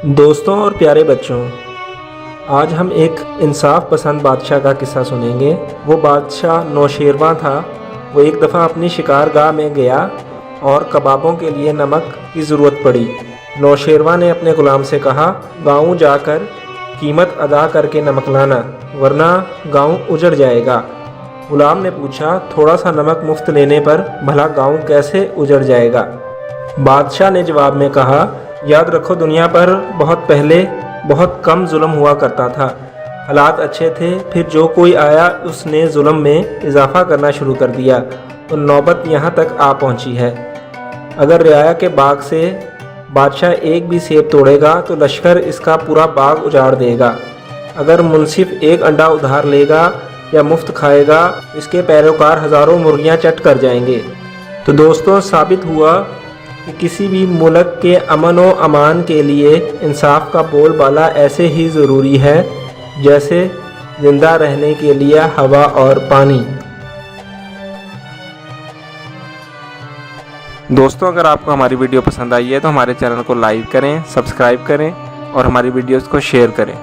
دوستوں اور پیارے بچوں، آج ہم ایک انصاف پسند بادشاہ کا قصہ سنیں گے۔ وہ بادشاہ نوشیروان تھا۔ وہ ایک دفعہ اپنی شکار گاہ میں گیا اور کبابوں کے لیے نمک کی ضرورت پڑی۔ نوشیروان نے اپنے غلام سے کہا، گاؤں جا کر قیمت ادا کر کے نمک لانا، ورنہ گاؤں اجڑ جائے گا۔ غلام نے پوچھا، تھوڑا سا نمک مفت لینے پر بھلا گاؤں کیسے اجڑ جائے گا؟ بادشاہ نے جواب میں کہا، یاد رکھو، دنیا پر بہت پہلے بہت کم ظلم ہوا کرتا تھا۔ حالات اچھے تھے، پھر جو کوئی آیا اس نے ظلم میں اضافہ کرنا شروع کر دیا اور نوبت یہاں تک آ پہنچی ہے۔ اگر رعایا کے باغ سے بادشاہ ایک بھی سیب توڑے گا تو لشکر اس کا پورا باغ اجاڑ دے گا۔ اگر منصف ایک انڈا ادھار لے گا یا مفت کھائے گا، اس کے پیروکار ہزاروں مرغیاں چٹ کر جائیں گے۔ تو دوستوں، ثابت ہوا کہ کسی بھی ملک کے امن و امان کے لیے انصاف کا بول بالا ایسے ہی ضروری ہے جیسے زندہ رہنے کے لیے ہوا اور پانی۔ دوستوں، اگر آپ کو ہماری ویڈیو پسند آئی ہے تو ہمارے چینل کو لائک کریں، سبسکرائب کریں اور ہماری ویڈیوز کو شیئر کریں۔